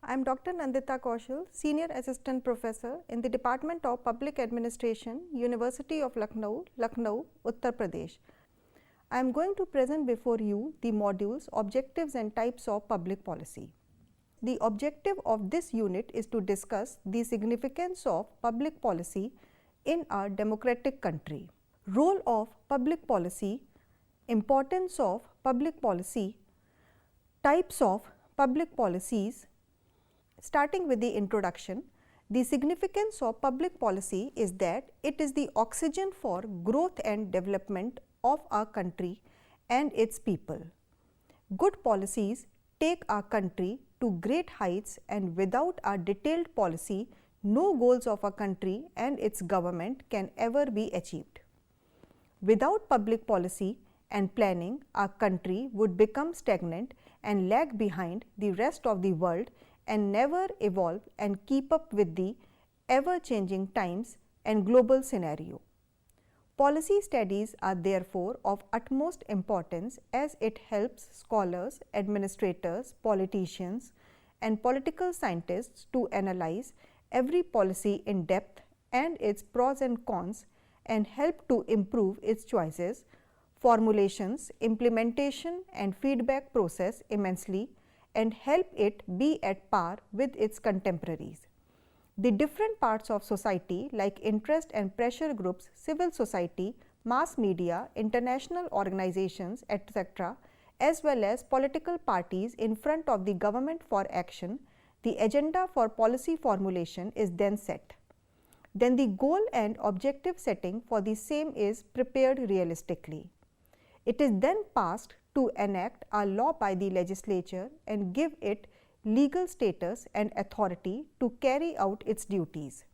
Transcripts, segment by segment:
I am Dr. Nandita Kaushal, Senior Assistant Professor in the Department of Public Administration, University of Lucknow, Uttar Pradesh. I am going to present before you the modules, objectives and types of public policy. The objective of this unit is to discuss the significance of public policy in our democratic country. Role of public policy, importance of public policy, types of public policies. Starting with the introduction, the significance of public policy is that it is the oxygen for growth and development of our country and its people. Good policies take our country to great heights, and without a detailed policy, no goals of a country and its government can ever be achieved. Without public policy and planning, our country would become stagnant and lag behind the rest of the world and never evolve and keep up with the ever-changing times and global scenario. Policy studies are therefore of utmost importance as it helps scholars, administrators, politicians and political scientists to analyze every policy in depth and its pros and cons and help to improve its choices, formulations, implementation and feedback process immensely and help it be at par with its contemporaries. The different parts of society like interest and pressure groups, civil society, mass media, international organizations, etc., as well as political parties in front of the government for action, the agenda for policy formulation is then set. Then the goal and objective setting for the same is prepared realistically. It is then passed to enact a law by the legislature and give it legal status and authority to carry out its duties.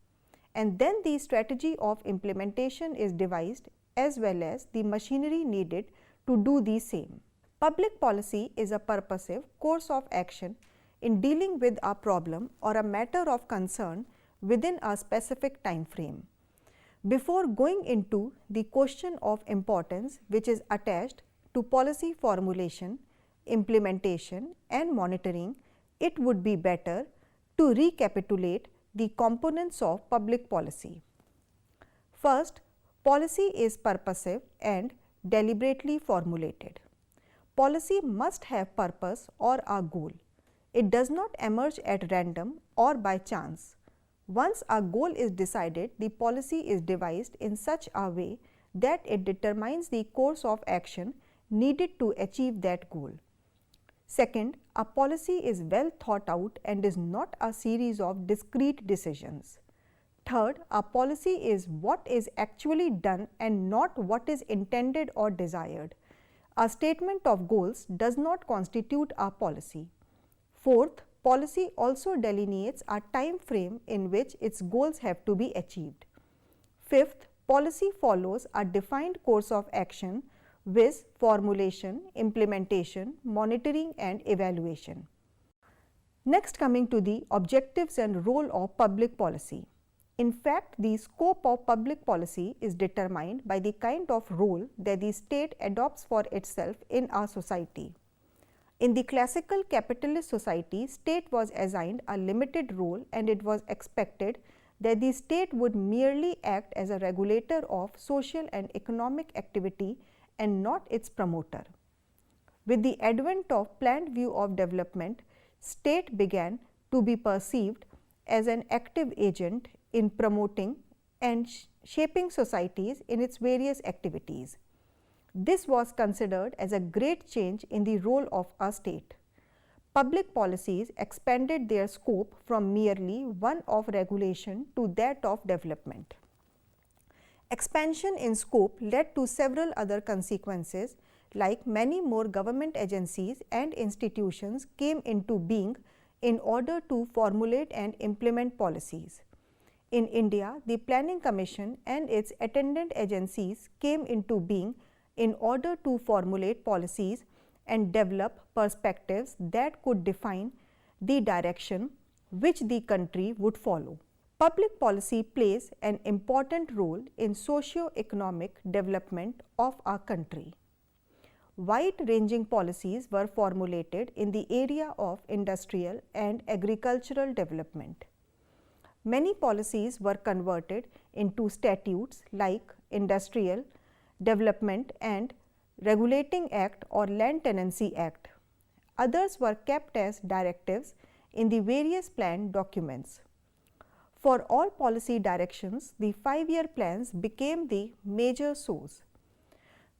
And then the strategy of implementation is devised as well as the machinery needed to do the same. Public policy is a purposive course of action in dealing with a problem or a matter of concern within a specific time frame. Before going into the question of importance which is attached to policy formulation, implementation and monitoring, it would be better to recapitulate the components of public policy. First, policy is purposive and deliberately formulated. Policy must have purpose or a goal. It does not emerge at random or by chance. Once a goal is decided, the policy is devised in such a way that it determines the course of action needed to achieve that goal. Second, a policy is well thought out and is not a series of discrete decisions. Third, a policy is what is actually done and not what is intended or desired. A statement of goals does not constitute a policy. Fourth, policy also delineates a time frame in which its goals have to be achieved. Fifth, policy follows a defined course of action with formulation, implementation, monitoring and evaluation. Next, coming to the objectives and role of public policy. In fact, the scope of public policy is determined by the kind of role that the state adopts for itself in our society. In the classical capitalist society, state was assigned a limited role and it was expected that the state would merely act as a regulator of social and economic activity and not its promoter. With the advent of planned view of development, state began to be perceived as an active agent in promoting and shaping societies in its various activities. This was considered as a great change in the role of a state. Public policies expanded their scope from merely one of regulation to that of development. Expansion in scope led to several other consequences, like many more government agencies and institutions came into being in order to formulate and implement policies. In India, the Planning Commission and its attendant agencies came into being in order to formulate policies and develop perspectives that could define the direction which the country would follow. Public policy plays an important role in socio-economic development of our country. wide-ranging policies were formulated in the area of industrial and agricultural development. Many policies were converted into statutes like Industrial Development and Regulating Act or Land Tenancy Act. Others were kept as directives in the various plan documents. For all policy directions, the 5-year plans became the major source.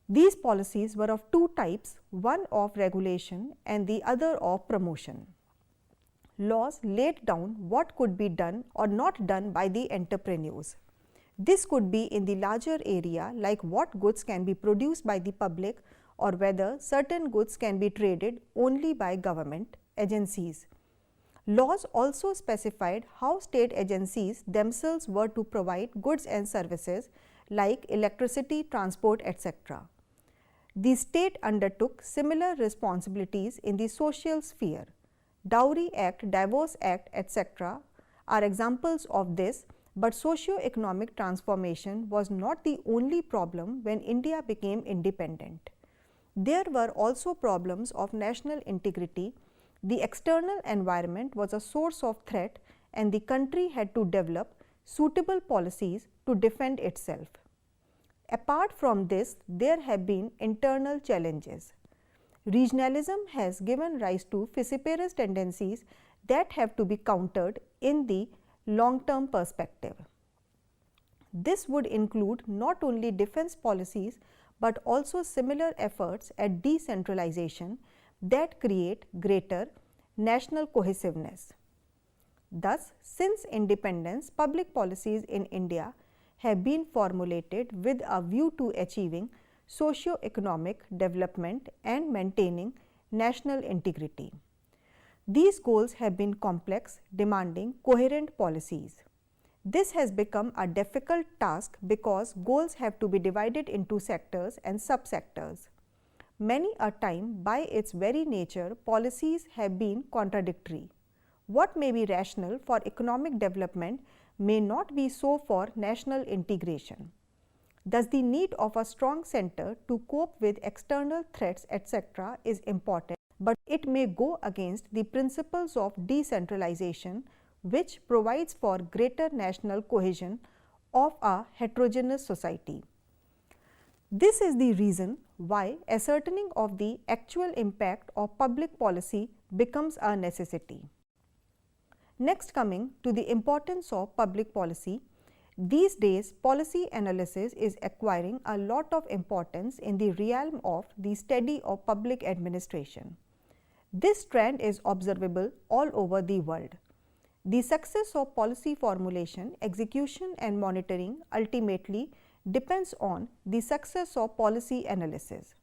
These policies were of two types, one of regulation and the other of promotion. Laws laid down what could be done or not done by the entrepreneurs. This could be in the larger area like what goods can be produced by the public or whether certain goods can be traded only by government agencies. Laws also specified how state agencies themselves were to provide goods and services like electricity, transport, etc. The state undertook similar responsibilities in the social sphere. Dowry Act, Divorce Act, etc. are examples of this, but socio-economic transformation was not the only problem when India became independent. There were also problems of national integrity. The external environment was a source of threat and the country had to develop suitable policies to defend itself. Apart from this, there have been internal challenges. Regionalism has given rise to vociferous tendencies that have to be countered in the long-term perspective. This would include not only defense policies, but also similar efforts at decentralization that create greater national cohesiveness. Thus, since independence, public policies in India have been formulated with a view to achieving socio-economic development and maintaining national integrity. These goals have been complex, demanding coherent policies. This has become a difficult task because goals have to be divided into sectors and subsectors. Many a time, by its very nature, policies have been contradictory. What may be rational for economic development may not be so for national integration. Thus, the need of a strong center to cope with external threats, etc. is important, but it may go against the principles of decentralization, which provides for greater national cohesion of a heterogeneous society. This is the reason why ascertaining of the actual impact of public policy becomes a necessity. Next, coming to the importance of public policy, these days policy analysis is acquiring a lot of importance in the realm of the study of public administration. This trend is observable all over the world. The success of policy formulation, execution and monitoring ultimately depends on the success of policy analysis.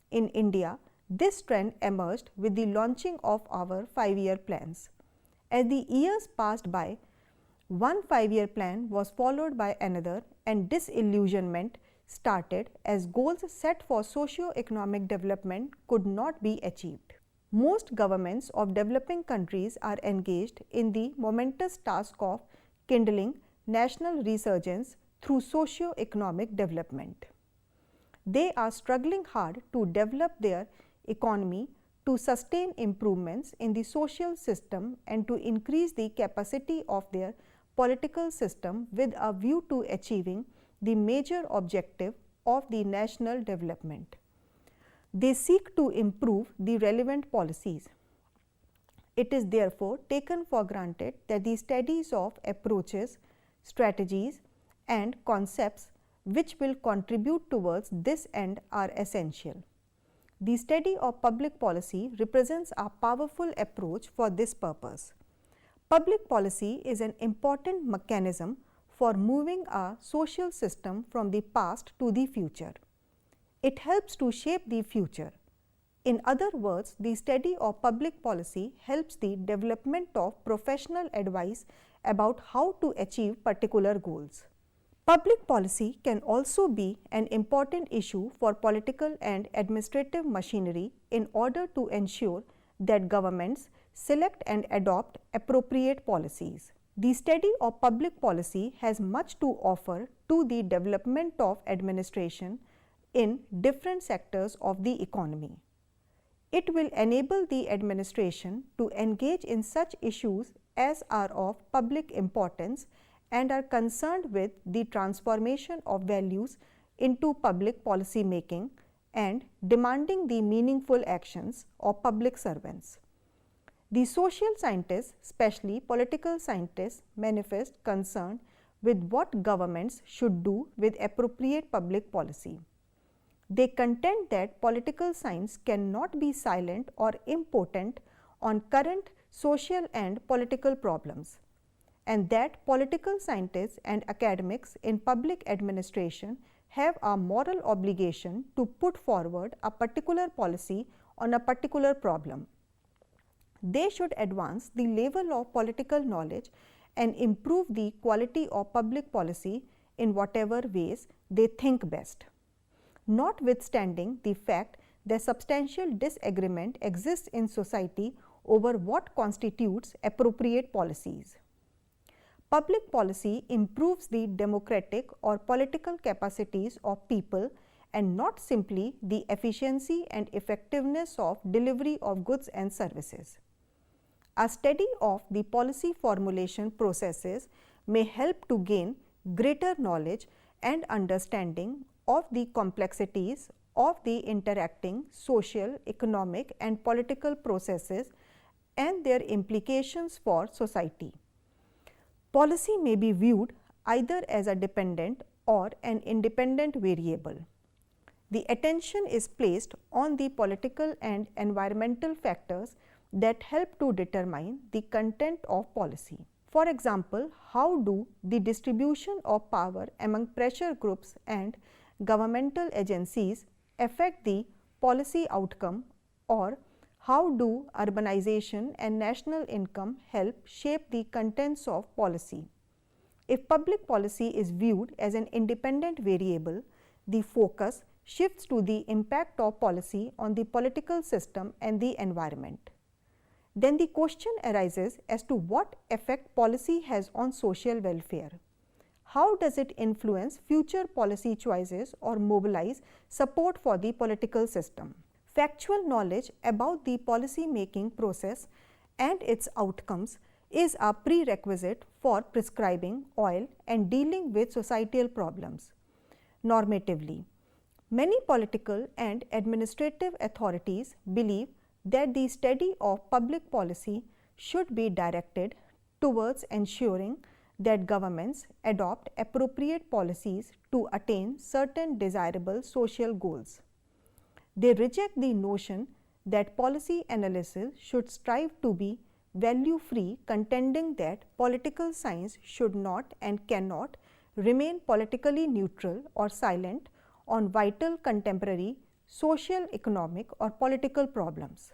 In India, this trend emerged with the launching of our 5-year plans. As the years passed by, one 5-year plan was followed by another and disillusionment started as goals set for socio-economic development could not be achieved. Most governments of developing countries are engaged in the momentous task of kindling national resurgence through socio-economic development. They are struggling hard to develop their economy, to sustain improvements in the social system and to increase the capacity of their political system with a view to achieving the major objective of the national development. They seek to improve the relevant policies. It is therefore taken for granted that the studies of approaches, strategies and concepts which will contribute towards this end are essential. The study of public policy represents a powerful approach for this purpose. Public policy is an important mechanism for moving a social system from the past to the future. It helps to shape the future. In other words, the study of public policy helps the development of professional advice about how to achieve particular goals. Public policy can also be an important issue for political and administrative machinery in order to ensure that governments select and adopt appropriate policies. The study of public policy has much to offer to the development of administration in different sectors of the economy. It will enable the administration to engage in such issues as are of public importance and are concerned with the transformation of values into public policy making and demanding the meaningful actions of public servants. The social scientists, especially political scientists, manifest concern with what governments should do with appropriate public policy. They contend that political science cannot be silent or impotent on current social and political problems, and that political scientists and academics in public administration have a moral obligation to put forward a particular policy on a particular problem. They should advance the level of political knowledge and improve the quality of public policy in whatever ways they think best. Notwithstanding the fact that substantial disagreement exists in society over what constitutes appropriate policies. Public policy improves the democratic or political capacities of people and not simply the efficiency and effectiveness of delivery of goods and services. A study of the policy formulation processes may help to gain greater knowledge and understanding of the complexities of the interacting social, economic and political processes and their implications for society. Policy may be viewed either as a dependent or an independent variable. The attention is placed on the political and environmental factors that help to determine the content of policy. For example, how do the distribution of power among pressure groups and governmental agencies affect the policy outcome, or how do urbanization and national income help shape the contents of policy? If public policy is viewed as an independent variable, the focus shifts to the impact of policy on the political system and the environment. Then the question arises as to what effect policy has on social welfare. How does it influence future policy choices or mobilize support for the political system? Factual knowledge about the policy making process and its outcomes is a prerequisite for prescribing oil and dealing with societal problems. Normatively, many political and administrative authorities believe that the study of public policy should be directed towards ensuring that governments adopt appropriate policies to attain certain desirable social goals. They reject the notion that policy analysis should strive to be value-free, contending that political science should not and cannot remain politically neutral or silent on vital contemporary social, economic or political problems.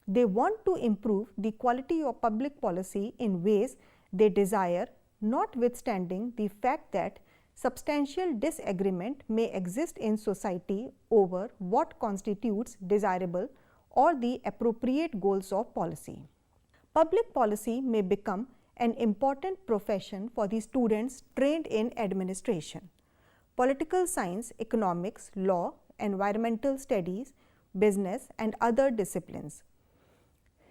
They want to improve the quality of public policy in ways they desire, notwithstanding the fact that substantial disagreement may exist in society over what constitutes desirable or the appropriate goals of policy. Public policy may become an important profession for the students trained in administration, political science, economics, law, environmental studies, business, and other disciplines.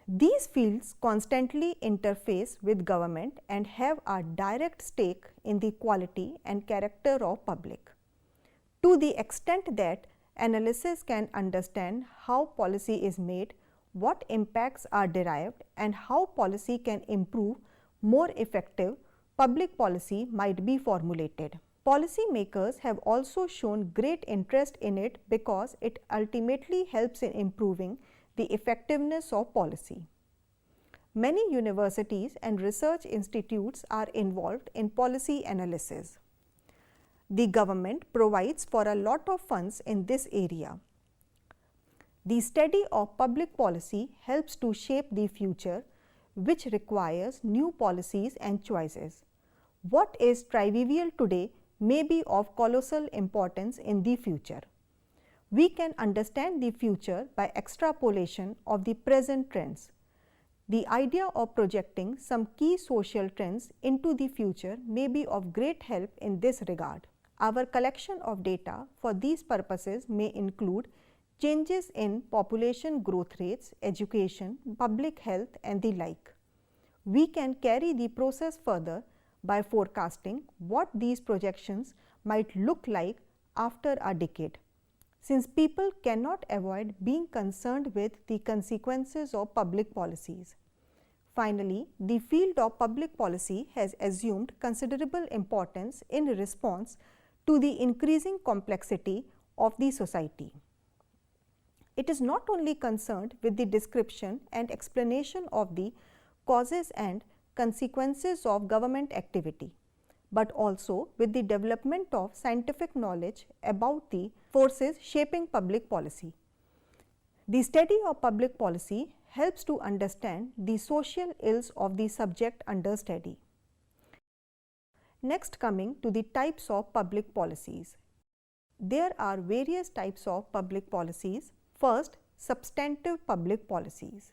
These fields constantly interface with government and have a direct stake in the quality and character of public. To the extent that analysis can understand how policy is made, what impacts are derived, and how policy can improve more effective public policy might be formulated. Policymakers have also shown great interest in it because it ultimately helps in improving the effectiveness of policy. Many universities and research institutes are involved in policy analysis. The government provides for a lot of funds in this area. The study of public policy helps to shape the future, which requires new policies and choices. What is trivial today may be of colossal importance in the future. We can understand the future by extrapolation of the present trends. The idea of projecting some key social trends into the future may be of great help in this regard. Our collection of data for these purposes may include changes in population growth rates, education, public health and the like. We can carry the process further by forecasting what these projections might look like after a decade, since people cannot avoid being concerned with the consequences of public policies. Finally, the field of public policy has assumed considerable importance in response to the increasing complexity of the society. It is not only concerned with the description and explanation of the causes and consequences of government activity, but also with the development of scientific knowledge about the forces shaping public policy. The study of public policy helps to understand the social ills of the subject under study. Next, coming to the types of public policies. There are various types of public policies. First, substantive public policies.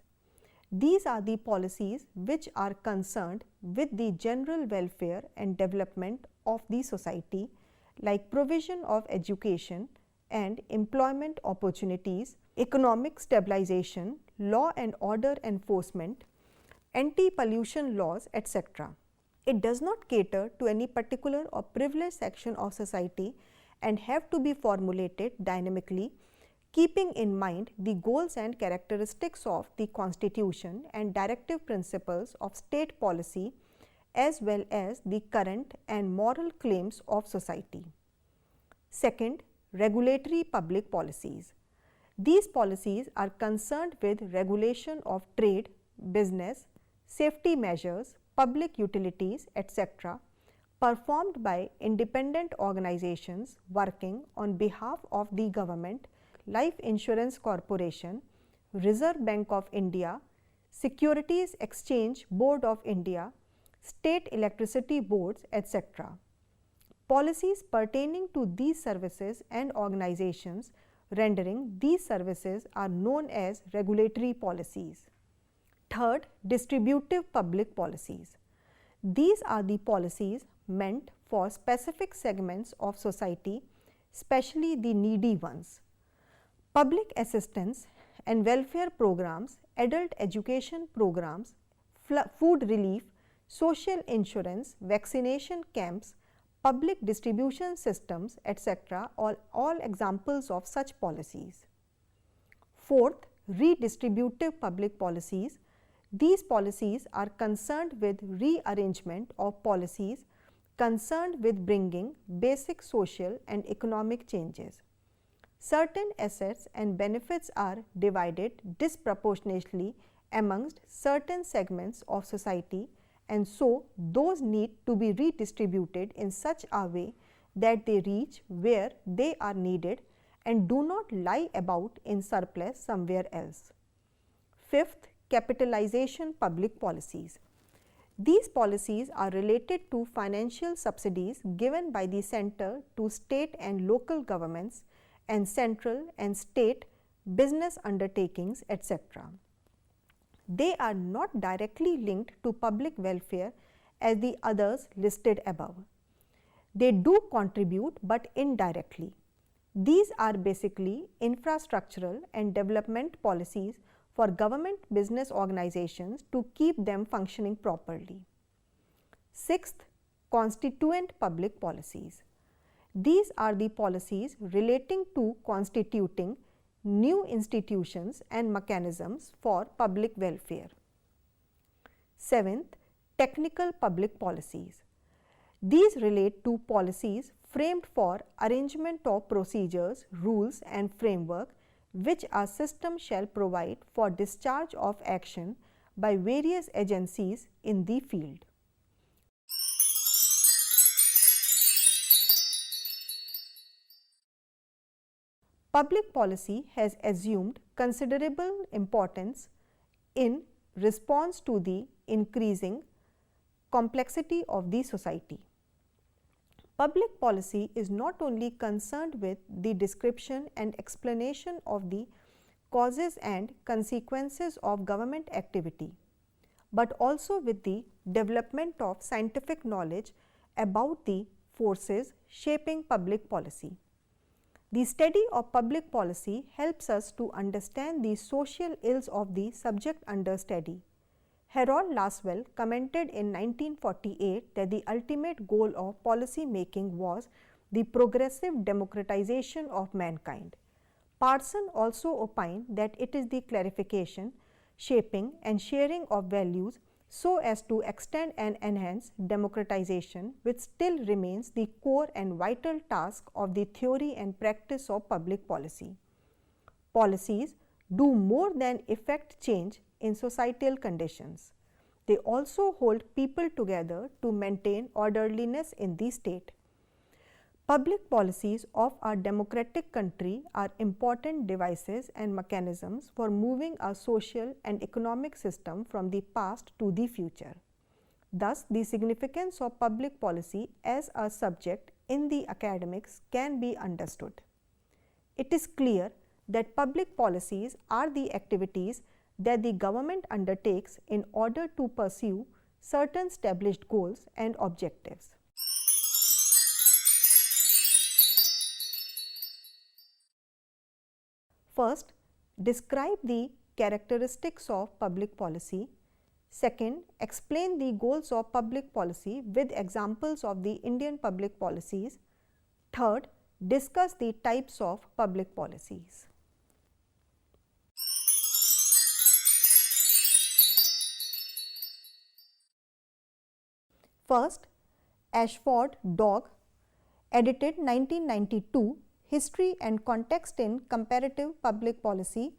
These are the policies which are concerned with the general welfare and development of the society, like provision of education and employment opportunities, economic stabilization, law and order enforcement, anti-pollution laws, etc. It does not cater to any particular or privileged section of society and have to be formulated dynamically, keeping in mind the goals and characteristics of the Constitution and directive principles of state policy, as well as the current and moral claims of society. Second, regulatory public policies. These policies are concerned with regulation of trade, business, safety measures, public utilities, etc., performed by independent organizations working on behalf of the government, Life Insurance Corporation, Reserve Bank of India, Securities Exchange Board of India, state electricity boards, etc. Policies pertaining to these services and organizations rendering these services are known as regulatory policies. Third, distributive public policies. These are the policies meant for specific segments of society, especially the needy ones. Public assistance and welfare programs, adult education programs, food relief, social insurance, vaccination camps, public distribution systems, etc. are all examples of such policies. Fourth, redistributive public policies. These policies are concerned with rearrangement of policies concerned with bringing basic social and economic changes. Certain assets and benefits are divided disproportionately amongst certain segments of society, and so those need to be redistributed in such a way that they reach where they are needed and do not lie about in surplus somewhere else. Fifth, capitalization public policies. These policies are related to financial subsidies given by the center to state and local governments and central and state business undertakings, etc. They are not directly linked to public welfare as the others listed above. They do contribute, but indirectly. These are basically infrastructural and development policies for government business organizations to keep them functioning properly. Sixth, constituent public policies. These are the policies relating to constituting new institutions and mechanisms for public welfare. Seventh, technical public policies. These relate to policies framed for arrangement of procedures, rules and framework which a system shall provide for discharge of action by various agencies in the field. Public policy has assumed considerable importance in response to the increasing complexity of the society. Public policy is not only concerned with the description and explanation of the causes and consequences of government activity, but also with the development of scientific knowledge about the forces shaping public policy. The study of public policy helps us to understand the social ills of the subject under study. Harold Laswell commented in 1948 that the ultimate goal of policy making was the progressive democratization of mankind. Parson also opined that it is the clarification, shaping and sharing of values so as to extend and enhance democratization, which still remains the core and vital task of the theory and practice of public policy. Policies do more than effect change in societal conditions. They also hold people together to maintain orderliness in the state. Public policies of our democratic country are important devices and mechanisms for moving our social and economic system from the past to the future. Thus, the significance of public policy as a subject in the academics can be understood. It is clear that public policies are the activities that the government undertakes in order to pursue certain established goals and objectives. First, describe the characteristics of public policy. Second, explain the goals of public policy with examples of the Indian public policies. Third, discuss the types of public policies. First, Ashford, Dog, edited 1992, History and Context in Comparative Public Policy,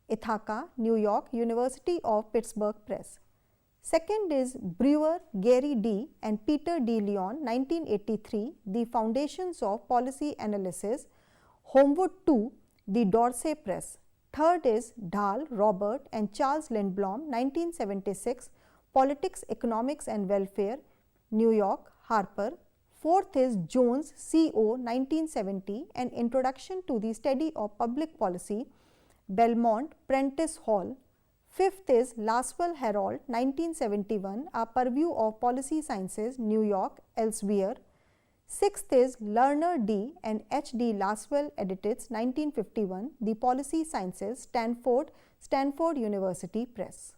Ithaca, New York, University of Pittsburgh Press. Second is Brewer, Gary D. and Peter D. Leon, 1983, The Foundations of Policy Analysis, Homewood 2, The Dorsey Press. Third is Dahl, Robert and Charles Lindblom, 1976, Politics, Economics and Welfare, New York, Harper. Fourth is Jones, C.O., 1970, An Introduction to the Study of Public Policy, Belmont, Prentice Hall. Fifth is Laswell, Harold, 1971, A Purview of Policy Sciences, New York, Elsevier. Sixth is Lerner D. and H. D. Laswell, edits 1951, The Policy Sciences, Stanford University Press.